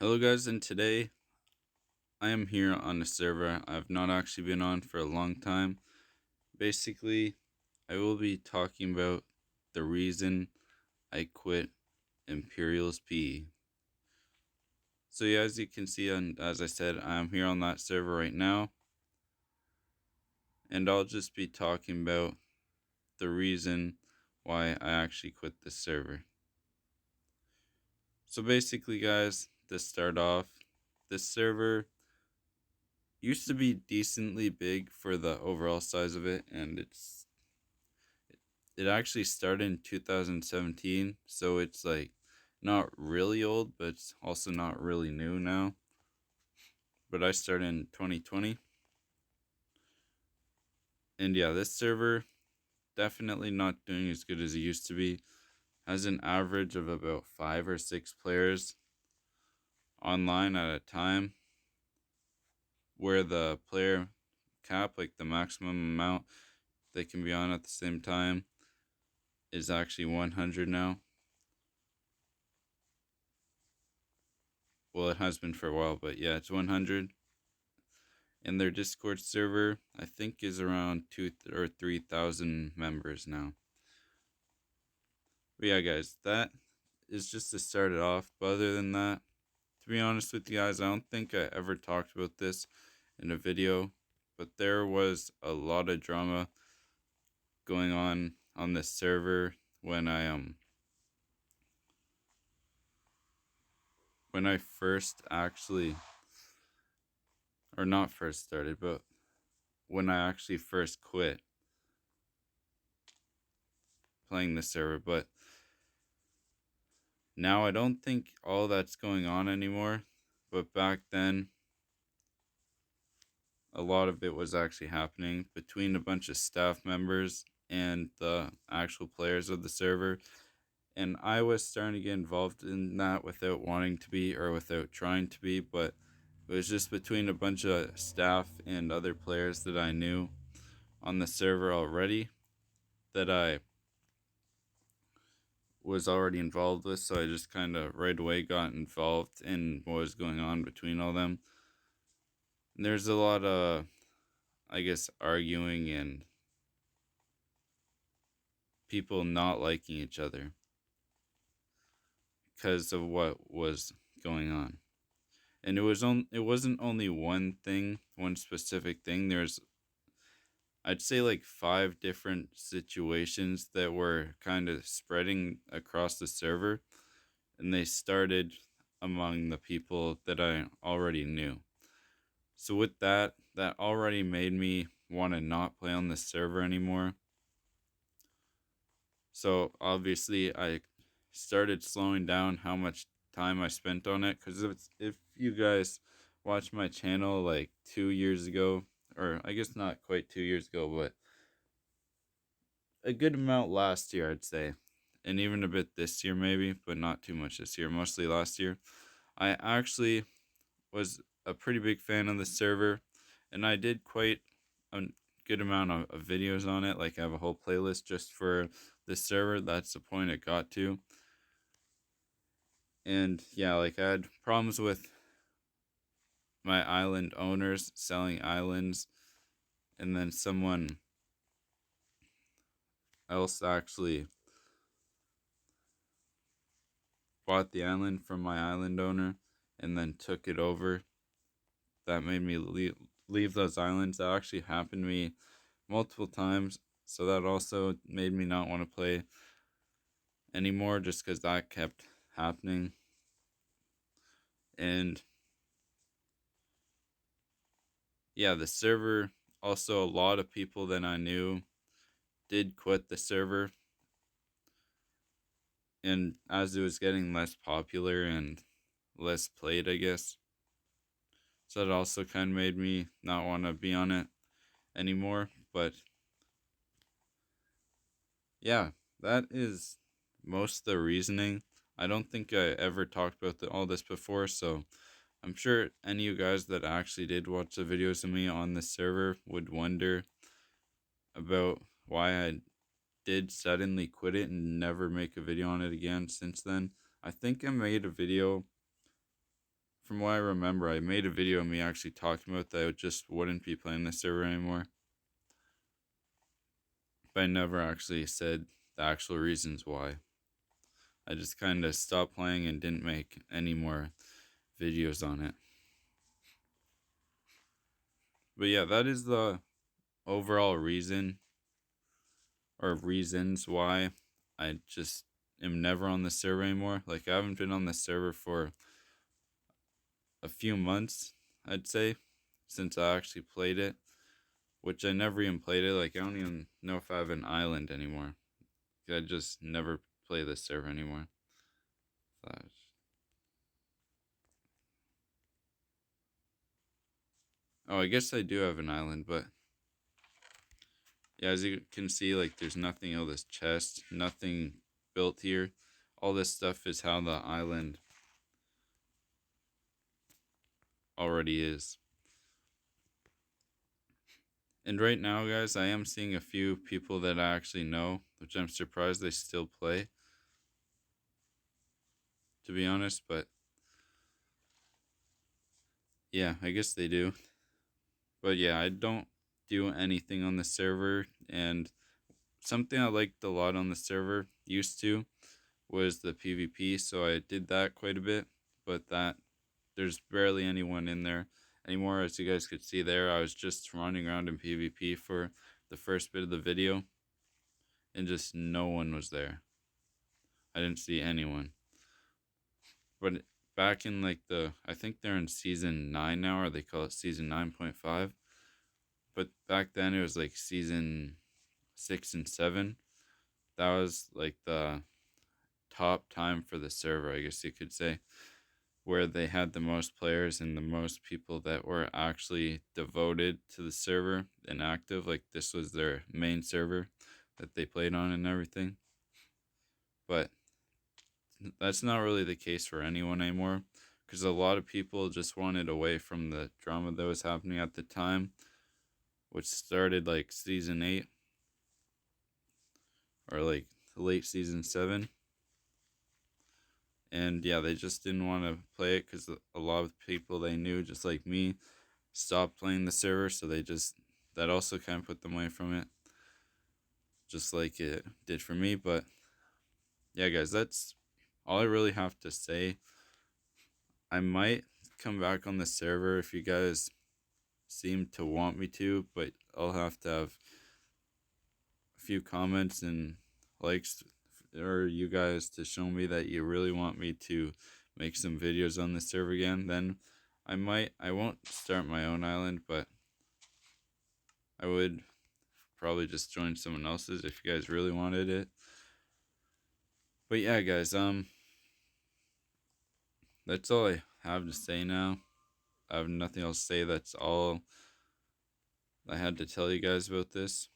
Hello guys, and today I am here on a server I've not actually been on for a long time. Basically, I will be talking about the reason I quit EmperialsPE. So yeah, as you can see, and as I said, I'm here on that server right now, and I'll just be talking about the reason why I actually quit the server. So basically guys, to start off, this server used to be decently big for the overall size of it, and it actually started in 2017, so it's like not really old, but it's also not really new now. But I started in 2020, and yeah, this server definitely not doing as good as it used to be. Has an average of about 5 or 6 players online at a time, where the player cap, like the maximum amount they can be on at the same time, is actually 100 now. Well, it has been for a while, but yeah, it's 100. And their Discord server, I think, is around 2 or 3,000 members now. But yeah, guys, that is just to start it off. But other than that, to be honest with you guys, I don't think I ever talked about this in a video, but there was a lot of drama going on this server when I first actually, or not first started, but when I actually first quit playing the server. But now I don't think all that's going on anymore, but back then a lot of it was actually happening between a bunch of staff members and the actual players of the server. And I was starting to get involved in that without wanting to be, or without trying to be, but it was just between a bunch of staff and other players that I knew on the server already that I was already involved with, so I just kind of right away got involved in what was going on between all them. And there's a lot of, I guess, arguing and people not liking each other because of what was going on. And it wasn't only one thing, one specific thing. There's, I'd say, like 5 different situations that were kind of spreading across the server, and they started among the people that I already knew. So with that already made me want to not play on the server anymore. So obviously I started slowing down how much time I spent on it, because if you guys watched my channel like 2 years ago, or I guess not quite 2 years ago, but a good amount last year, I'd say, and even a bit this year maybe, but not too much this year, mostly last year, I actually was a pretty big fan of the server, and I did quite a good amount of videos on it. Like, I have a whole playlist just for the server. That's the point it got to. And yeah, like, I had problems with my island owners selling islands, and then someone else actually bought the island from my island owner and then took it over. That made me leave those islands. That actually happened to me multiple times, so that also made me not want to play anymore, just because that kept happening. And yeah, the server, also a lot of people that I knew did quit the server, and as it was getting less popular and less played, I guess, so that also kind of made me not want to be on it anymore. But yeah, that is most of the reasoning. I don't think I ever talked about all this before, so I'm sure any of you guys that actually did watch the videos of me on this server would wonder about why I did suddenly quit it and never make a video on it again since then. I think I made a video from what I remember, I made a video of me actually talking about that I just wouldn't be playing the server anymore. But I never actually said the actual reasons why. I just kind of stopped playing and didn't make any more videos on it. But yeah, that is the overall reason or reasons why I just am never on the server anymore. Like, I haven't been on the server for a few months, I'd say, since I actually played it, which I never even played it. Like, I don't even know if I have an island anymore. I just never play this server anymore. Oh, I guess I do have an island, but yeah, as you can see, like, there's nothing on this chest, nothing built here. All this stuff is how the island already is. And right now, guys, I am seeing a few people that I actually know, which I'm surprised they still play, to be honest, but yeah, I guess they do. But yeah, I don't do anything on the server, and something I liked a lot on the server, used to, was the PvP, so I did that quite a bit, but there's barely anyone in there anymore. As you guys could see there, I was just running around in PvP for the first bit of the video, and just no one was there. I didn't see anyone. But back in like I think they're in season 9 now, or they call it season 9.5. But back then it was like season 6 and 7. That was like the top time for the server, I guess you could say, where they had the most players and the most people that were actually devoted to the server and active. Like, this was their main server that they played on and everything. But that's not really the case for anyone anymore, because a lot of people just wanted away from the drama that was happening at the time, which started like season 8 or like late season 7. And yeah, they just didn't want to play it because a lot of people they knew, just like me, stopped playing the server. So that also kind of put them away from it, just like it did for me. But yeah, guys, that's all I really have to say. I might come back on the server if you guys seem to want me to, but I'll have to have a few comments and likes, or you guys, to show me that you really want me to make some videos on the server again. Then I won't start my own island, but I would probably just join someone else's if you guys really wanted it. But yeah, guys, that's all I have to say now. I have nothing else to say. That's all I had to tell you guys about this.